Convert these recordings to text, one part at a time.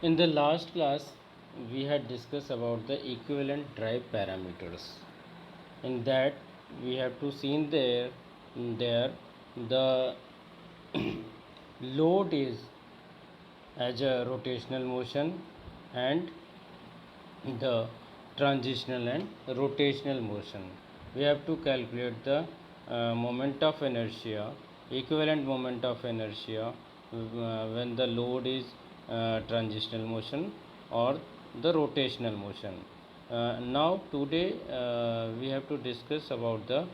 In the last class, we had discussed about the equivalent drive parameters. In that, we have to see there the load is as a rotational motion and the transitional and rotational motion. We have to calculate the moment of inertia, equivalent moment of inertia when the load is transitional motion or the rotational motion. Now today we have to discuss about the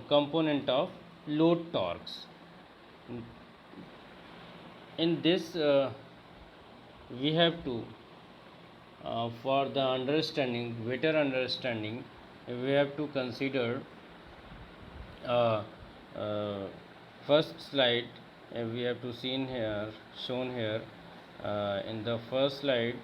component of load torques. In this we have to for the understanding, better understanding, we have to consider uh, uh, first slide. We have to see in here, shown here in the first slide.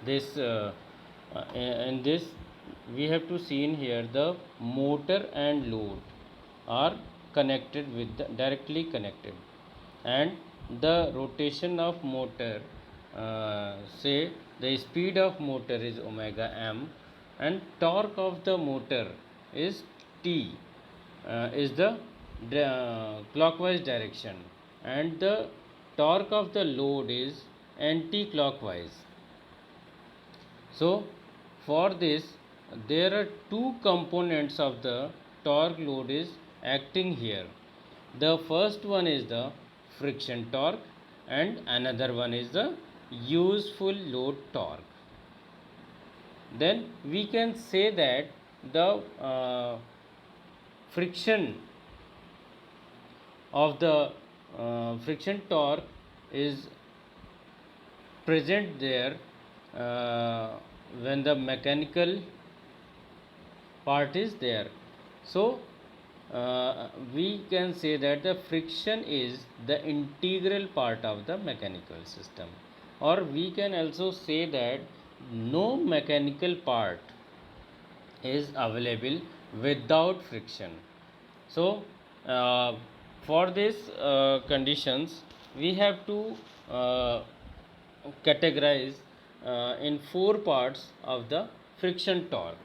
This in this we have to see in here the motor and load are connected with directly connected, and the rotation of motor, say the speed of motor is omega m and torque of the motor is t, is the clockwise direction, and the torque of the load is anti-clockwise. So, for this, there are two components of the torque load is acting here. The first one is the friction torque and another one is the useful load torque. Then we can say that the friction of the friction torque is present there when the mechanical part is there. So we can say that the friction is the integral part of the mechanical system, or we can also say that no mechanical part is available without friction. So for these conditions we have to categorize in four parts of the friction torque.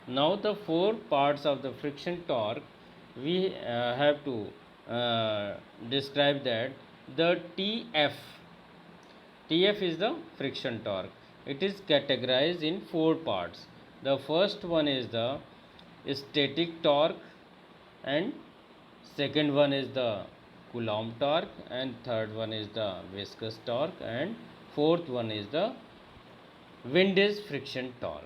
Now the four parts of the friction torque we have to describe that the TF is the friction torque. It is categorized in four parts. The first one is the static torque, and second one is the Coulomb torque, and third one is the viscous torque, and fourth one is the Windage friction torque.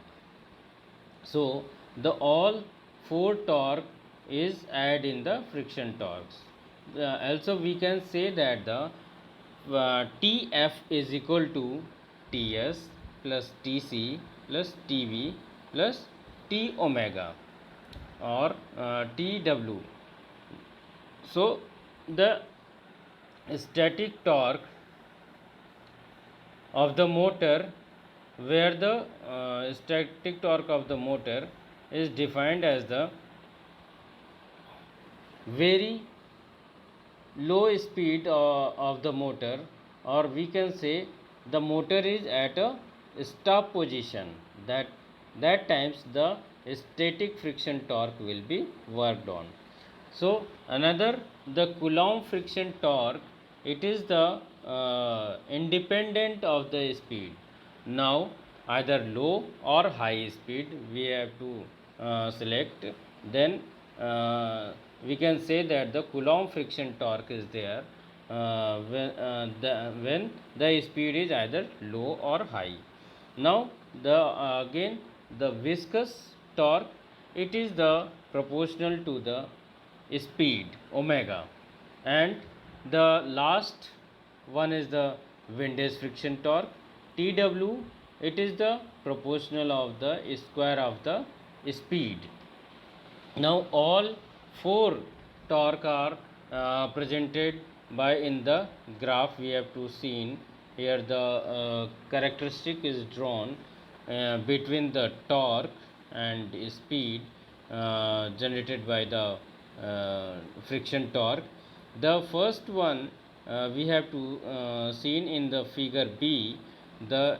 So the all four torque is add in the friction torques. Also we can say that the TF is equal to TS plus TC plus TV plus T omega or TW. So the static torque of the motor, where the static torque of the motor is defined as the very low speed of the motor, or we can say the motor is at a stop position, that times the static friction torque will be worked on. So another, the Coulomb friction torque, it is the independent of the speed. Now either low or high speed we have to select. Then we can say that the Coulomb friction torque is there when the speed is either low or high. Now the again the viscous torque, it is the proportional to the speed omega, and the last one is the Windage friction torque TW, it is the proportional of the square of the speed. Now all four torque are presented by in the graph we have to see. here the characteristic is drawn between the torque and speed generated by the friction torque. The first one we have to seen in the figure B. The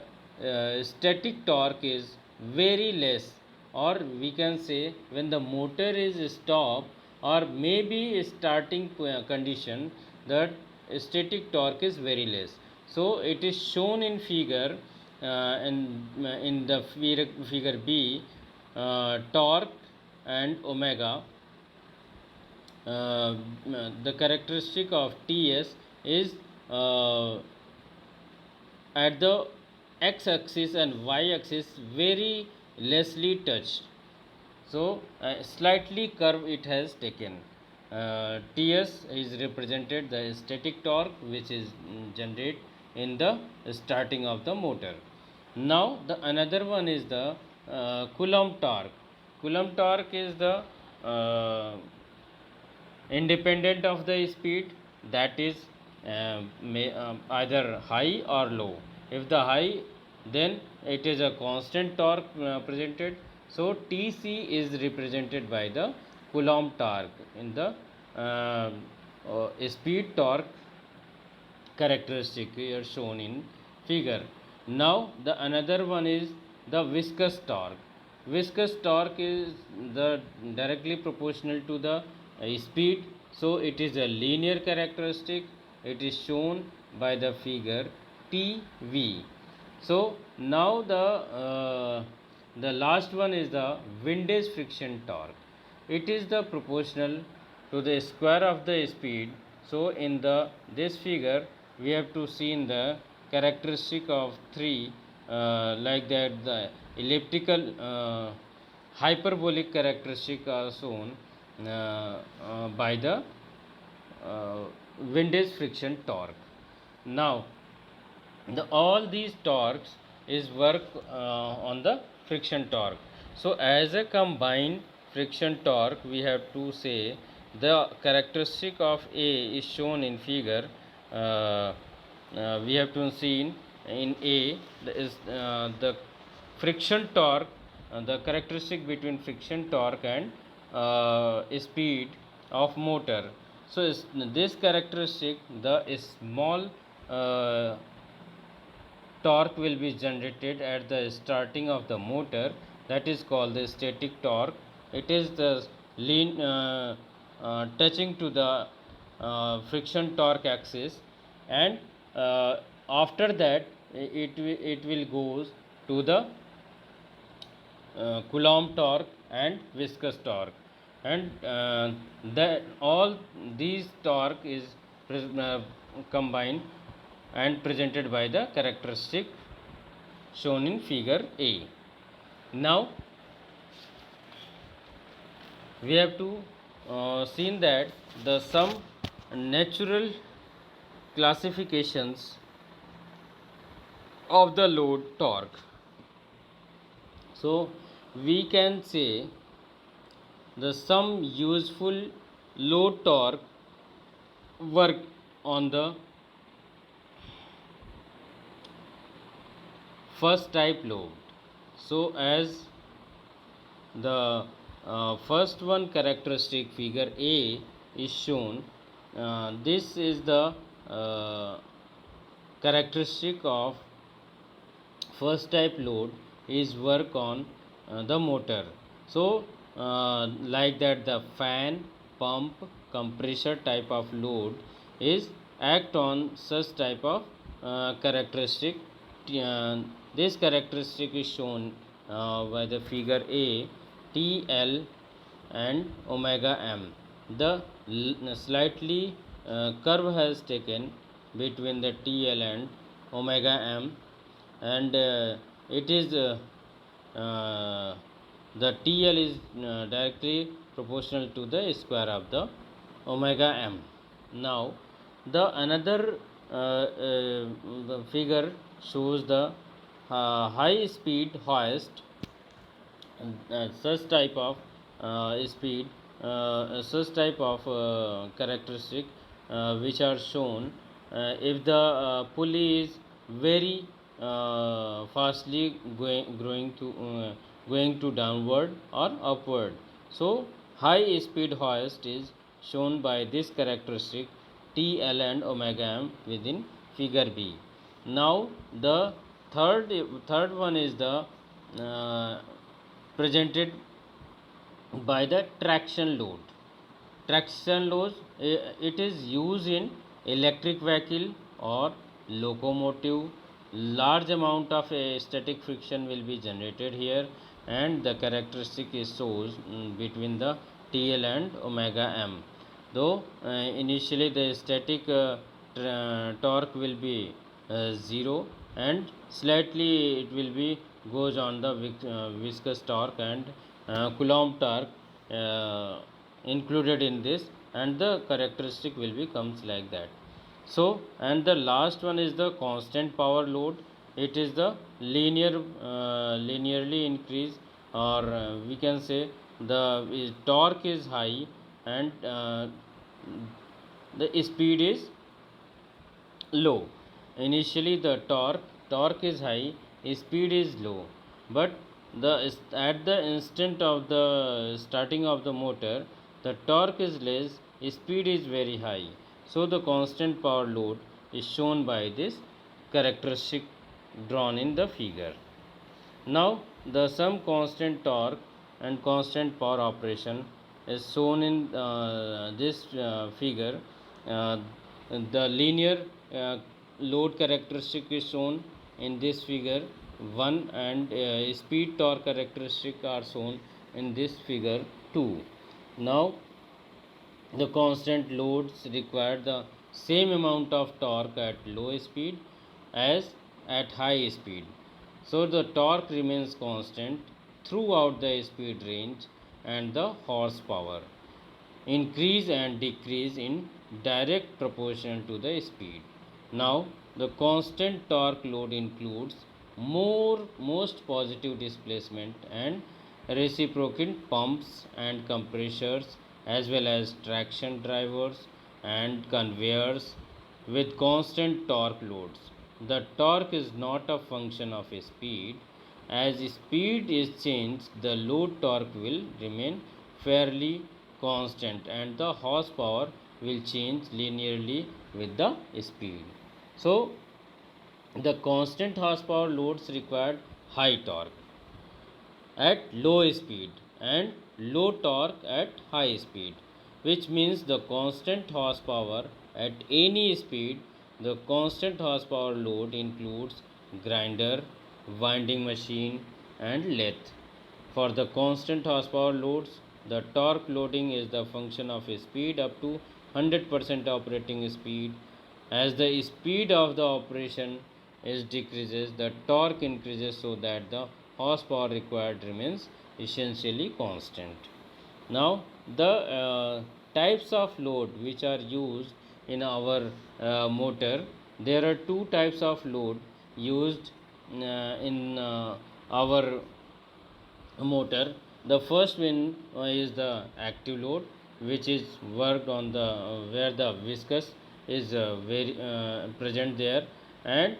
static torque is very less, or we can say when the motor is stopped or maybe starting condition, the static torque is very less. So it is shown in figure in the figure B, torque and omega. uh, the characteristic of TS is at the x-axis and y-axis very lessly touched. So slightly curve it has taken. Ts is represented the static torque which is generated in the starting of the motor. Now the another one is the Coulomb torque. Coulomb torque is the independent of the speed, that is either high or low. If the high, then it is a constant torque presented. So Tc is represented by the Coulomb torque in the speed torque characteristic here shown in figure. Now the another one is the viscous torque. Viscous torque is the directly proportional to the speed, so it is a linear characteristic. It is shown by the figure TV. So now the last one is the windage friction torque. It is the proportional to the square of the speed. So in the this figure we have to see in the characteristic of 3 like that the elliptical hyperbolic characteristic are shown by the uh, windage friction torque. Now all these torques is work on the friction torque. So as a combined friction torque, we have to say the characteristic of A is shown in figure. We have to see in A the friction torque, the characteristic between friction torque and speed of motor. So this characteristic, the small torque will be generated at the starting of the motor, that is called the static torque. It is the touching to the friction torque axis, and after that it will goes to the Coulomb torque and viscous torque, and that all these torque is combined and presented by the characteristic shown in figure A. Now we have to seen that the some natural classifications of the load torque. So we can say the some useful load torque work on the first type load. So as the first one characteristic figure A is shown, this is the characteristic of first type load is work on the motor. So like that the fan, pump, compressor type of load is act on such type of characteristic. This characteristic is shown by the figure A, TL and omega m. The slightly curve has taken between the TL and omega m, and it is the TL is directly proportional to the square of the omega m. Now the another the figure shows the high speed hoist, such type of speed, such type of characteristic which are shown if the pulley is very fastly going to downward or upward. So high speed hoist is shown by this characteristic T, L and omega m within figure B. Now the third one is the uh, presented by the traction load. Traction load, it is used in electric vehicle or locomotive. Large amount of static friction will be generated here, and the characteristic is shows between the TL and omega m. Though initially the static torque will be 0, and slightly it will be goes on the viscous torque and Coulomb torque included in this, and the characteristic will be comes like that. So and the last one is the constant power load. It is the linearly increase, or we can say the torque is high, and the speed is low. Initially the torque is high, speed is low, but at the instant of the starting of the motor, the torque is less, speed is very high. So the constant power load is shown by this characteristic drawn in the figure. Now the sum constant torque and constant power operation is shown in this figure. Uh, the linear load characteristic is shown in this figure 1, and speed torque characteristic are shown in this figure 2. Now the constant loads require the same amount of torque at low speed as at high speed. So the torque remains constant throughout the speed range, and the horsepower increase and decrease in direct proportion to the speed. Now the constant torque load includes most positive displacement and reciprocating pumps and compressors, as well as traction drivers and conveyors with constant torque loads. The torque is not a function of speed. As speed is changed, the load torque will remain fairly constant, and the horsepower will change linearly with the speed. So the constant horsepower loads required high torque at low speed and low torque at high speed, which means the constant horsepower at any speed. The constant horsepower load includes grinder, winding machine and lathe. For the constant horsepower loads, the torque loading is the function of speed up to 100% operating speed. As the speed of the operation is decreases, the torque increases, so that the horsepower required remains essentially constant. Now the types of load which are used in our motor, there are two types of load used in our motor. The first one is the active load, which is worked on the where the viscous is very present there, and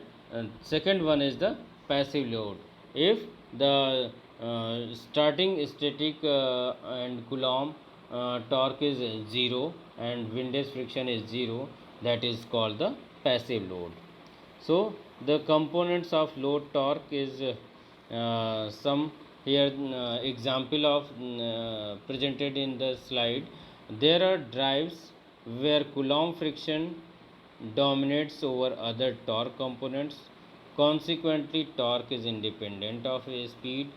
second one is the passive load. If the starting static and Coulomb torque is 0 and windage friction is 0, that is called the passive load. So the components of load torque is some here example of presented in the slide. There are drives where Coulomb friction dominates over other torque components. Consequently, torque is independent of speed.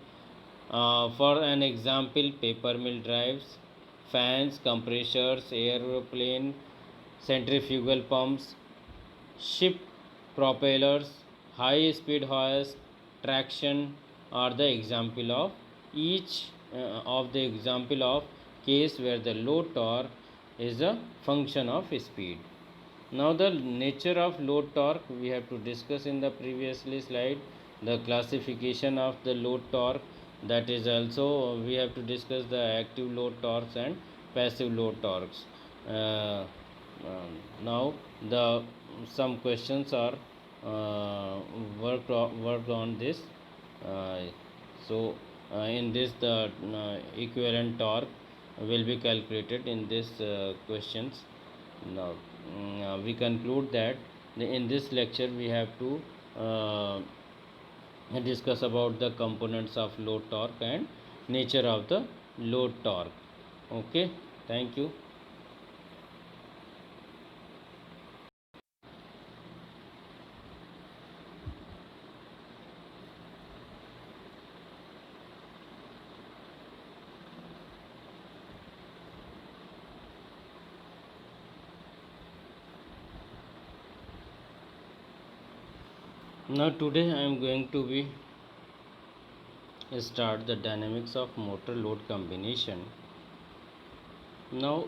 For an example, paper mill drives, fans, compressors, aeroplane, centrifugal pumps, ship propellers, high speed hoist, traction are the example of each of the example of case where the load torque is a function of speed. Now the nature of load torque we have to discuss in the previously slide. The classification of the load torque, that is also we have to discuss the active load torques and passive load torques. Now the some questions are worked on this. uh, so in this the equivalent torque will be calculated in this questions. Now we conclude that in this lecture we have to uh, discuss about the components of load torque and nature of the load torque. Okay, thank you. Now today I am going to be start the dynamics of motor load combination. Now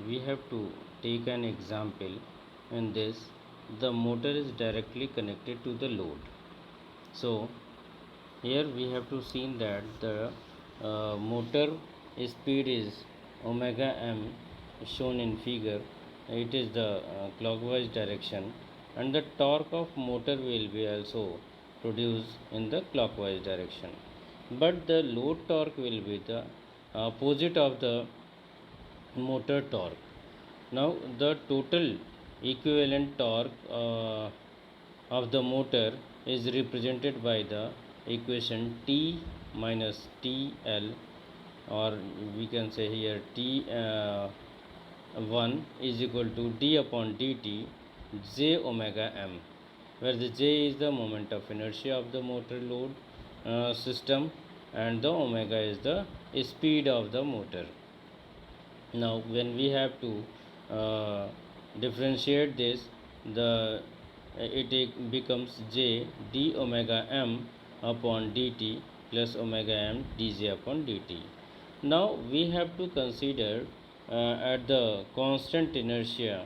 we have to take an example. In this, the motor is directly connected to the load. So here we have to see that the motor speed is omega m shown in figure. It is the clockwise direction, and the torque of motor will be also produced in the clockwise direction, but the load torque will be the opposite of the motor torque. Now the total equivalent torque of the motor is represented by the equation T minus TL, or we can say here T1 is equal to d upon dt j omega m, where the j is the moment of inertia of the motor load system, and the omega is the speed of the motor. Now when we have to differentiate this, the it becomes j d omega m upon dt plus omega m dj upon dt. Now we have to consider at the constant inertia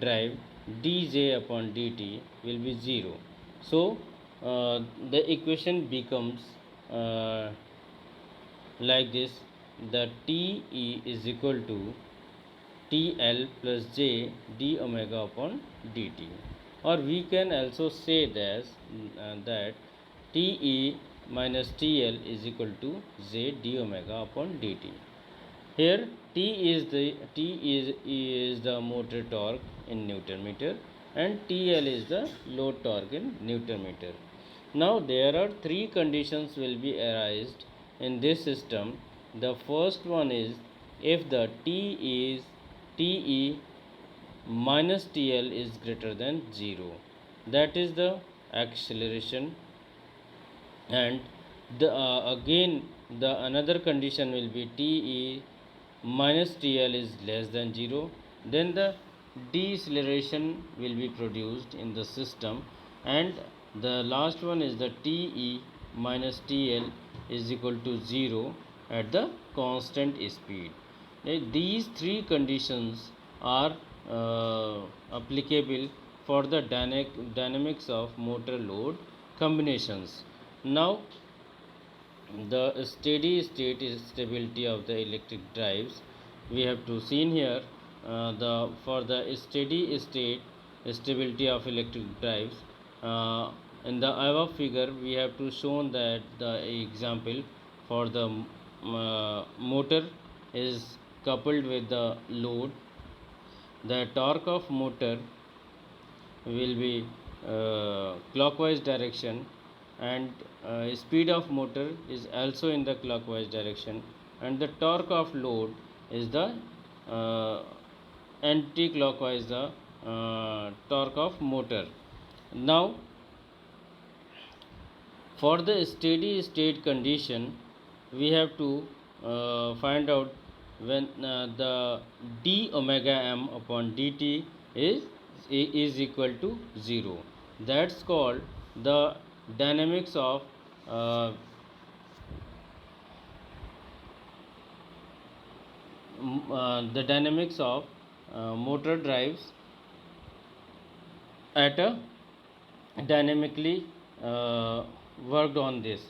drive dj upon dt will be 0. So the equation becomes like this: the Te is equal to TL plus J d omega upon dt, or we can also say this that Te minus TL is equal to J d omega upon dt. Here T is the motor torque in Newton meter, and TL is the load torque in Newton meter. Now there are three conditions will be arised in this system. The first one is if the Te minus TL is greater than 0, that is the acceleration. And the again the another condition will be Te minus TL is less than 0, then the deceleration will be produced in the system. And the last one is the Te minus TL is equal to 0 at the constant speed. These three conditions are applicable for the dynamics of motor load combinations. Now the steady state stability of the electric drives, we have to see here the for the steady state stability of electric drives. In the above figure we have to show that the example for the motor is coupled with the load. The torque of motor will be clockwise direction, and speed of motor is also in the clockwise direction, and the torque of load is the uh, anti-clockwise the torque of motor. Now for the steady state condition we have to find out when the d omega m upon dt is equal to 0. That's called the dynamics of motor drives at a dynamically worked on this.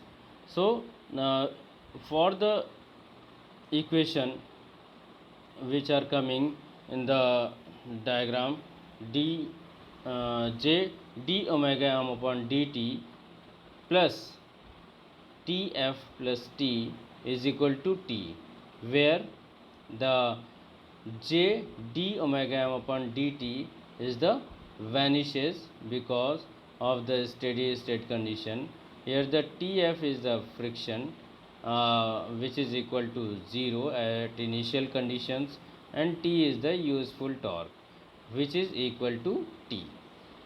So for the equation which are coming in the diagram, d j d omega m upon dt plus Tf plus T is equal to T, where the J d omega m upon dt is the vanishes because of the steady state condition. Here the Tf is the friction, which is equal to 0 at initial conditions, and T is the useful torque, which is equal to T.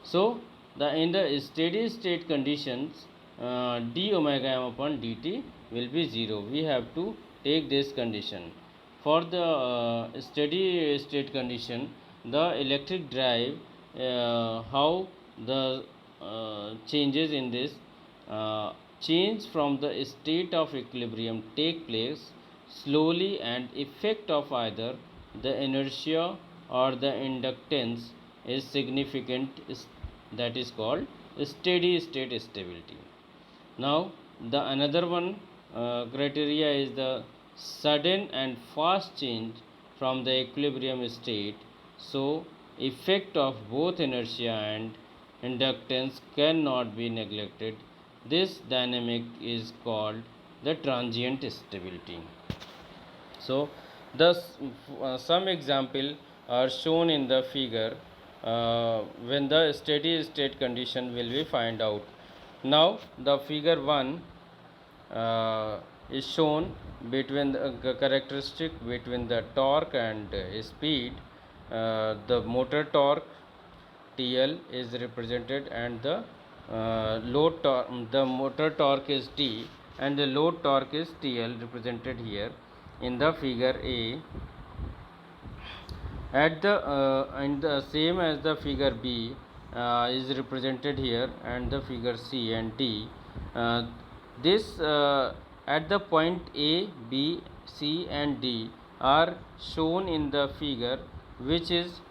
So the in the steady state conditions, d omega m upon dt will be 0. We have to take this condition. For the steady state condition, the electric drive, how the changes in this change from the state of equilibrium take place slowly, and effect of either the inertia or the inductance is significant, that is called steady state stability. Now the another one criteria is the sudden and fast change from the equilibrium state. So effect of both inertia and inductance cannot be neglected. This dynamic is called the transient stability. So thus some example are shown in the figure when the steady state condition will be find out. Now the figure 1 is shown between the characteristic between the torque and speed. The motor torque TL is represented, and the load torque, the motor torque is T, and the load torque is TL, represented here in the figure A. At the and the same as the figure B is represented here, and the figure C and D. This at the point A, B, C and D are shown in the figure, which is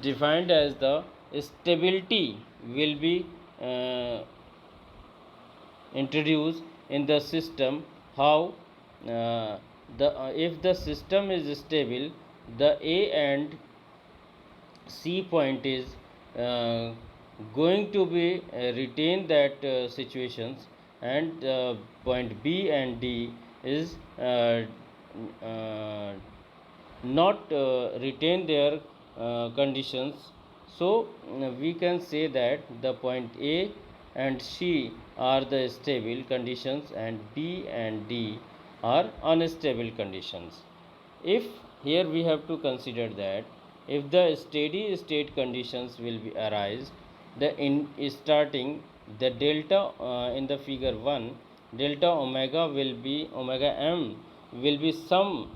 defined as the stability will be introduced in the system. How the if the system is stable, the A and C point is going to be retain that situations, and point B and D is not retain their conditions. So we can say that the point A and C are the stable conditions, and B and D are unstable conditions. If here we have to consider that if the steady state conditions will be arise, the in starting the delta in the figure 1, delta omega will be omega m will be some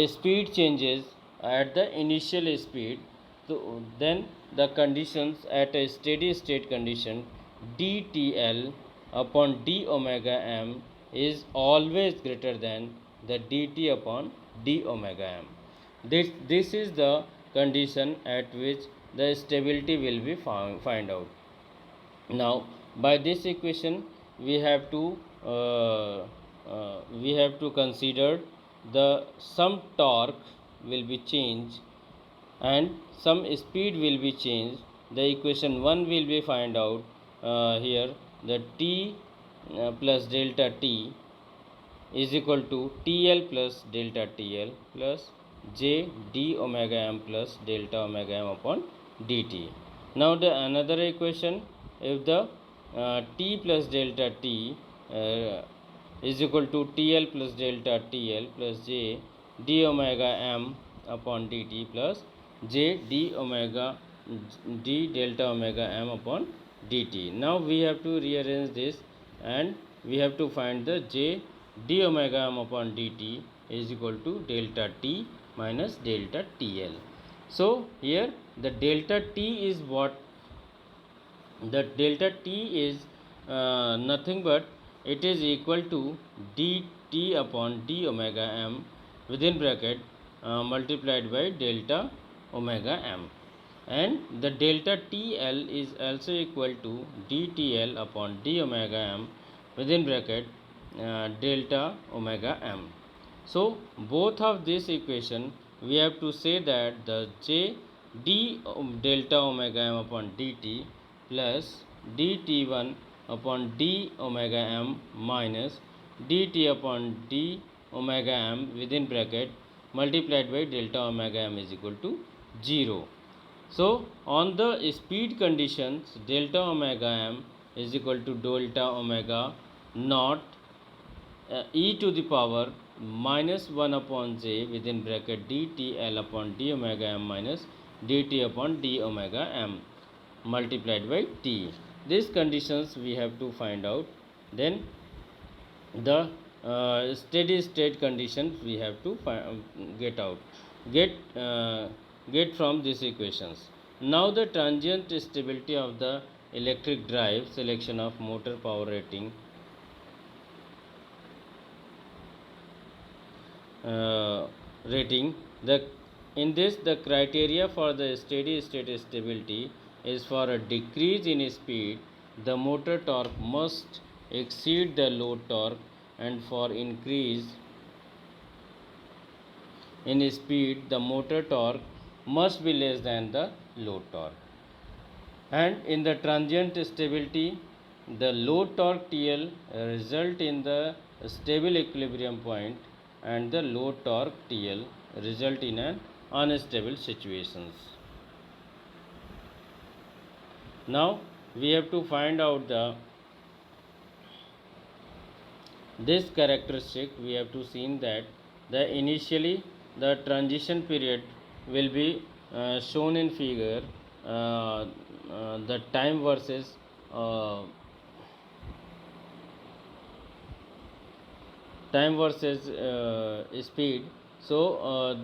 speed changes at the initial speed. So then the conditions at a steady state condition, dTL upon d omega m is always greater than the dt upon d omega m. This is the condition at which the stability will be find out. Now by this equation we have to consider the some torque will be changed and some speed will be changed. The equation 1 will be find out here, the T plus delta T is equal to TL plus delta TL plus J d omega m plus delta omega m upon dt. Now the another equation, if the T plus delta T is equal to TL plus delta TL plus J d omega m upon dt plus J d omega d delta omega m upon dt. Now we have to rearrange this, and we have to find the J d omega m upon dt is equal to delta T minus delta TL. So here the delta T is what? The delta T is nothing but it is equal to dt upon d omega m within bracket multiplied by delta omega m, and the delta TL is also equal to dTL upon d omega m within bracket delta omega m. So both of this equation we have to say that the j d delta omega m upon dt plus dt1 upon d omega m minus dt upon d omega m within bracket multiplied by delta omega m is equal to 0. So on the speed conditions, delta omega m is equal to delta omega naught e to the power minus 1 upon j within bracket dt l upon d omega m minus dt upon d omega m multiplied by t. These conditions we have to find out. Then the steady state conditions we have to get from these equations. Now the transient stability of the electric drive, selection of motor power rating, in this the criteria for the steady state stability is for a decrease in speed the motor torque must exceed the load torque, and for increase in speed the motor torque must be less than the load torque. And in the transient stability the load torque TL result in the stable equilibrium point, and the load torque TL result in an unstable situations. Now we have to find out this characteristic. We have to see that the initially the transition period will be shown in figure, the time versus speed. So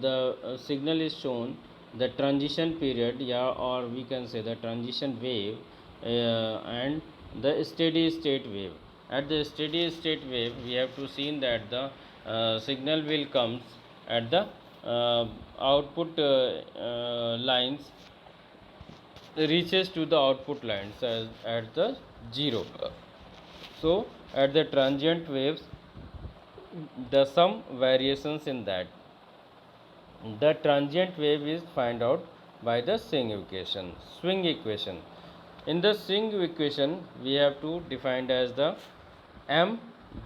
the signal is shown, the transition period, or we can say the transition wave and the steady state wave. At the steady state wave we have to see that the signal will comes at the output lines, reaches to the output lines at the 0. So at the transient waves the some variations in that. The transient wave is find out by the swing equation. In the swing equation we have to define as the m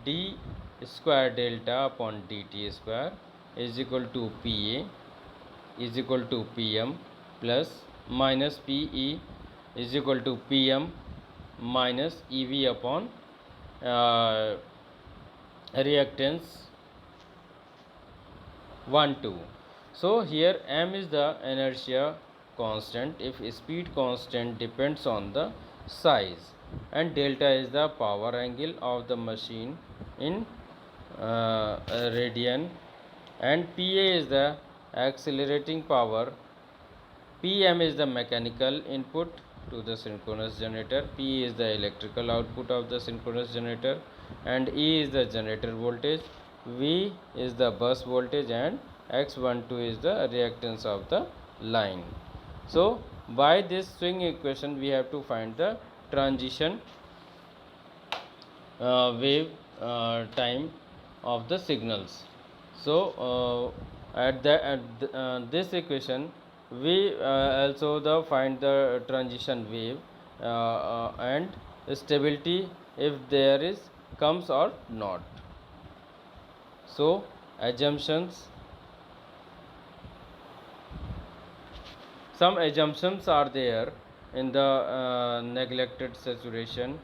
d square delta upon dt square is equal to pa is equal to pm plus minus pe is equal to pm minus ev upon reactance 1 2. So here m is the inertia constant if speed constant depends on the size, and delta is the power angle of the machine in radian, and pa is the accelerating power, pm is the mechanical input to the synchronous generator, p is the electrical output of the synchronous generator, and e is the generator voltage, v is the bus voltage, and x12 is the reactance of the line. So by this swing equation we have to find the transition wave time of the signals. So at this equation we also find the transition wave and stability if there is comes or not. So assumptions, some assumptions are there in the neglected saturation,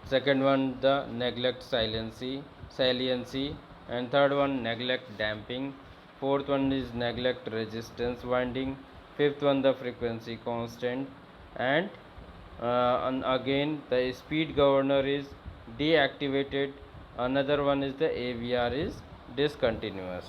second one the neglect saliency, and third one neglect damping, fourth one is neglect resistance winding, fifth one the frequency constant, and again the speed governor is deactivated, another one is the AVR is discontinuous.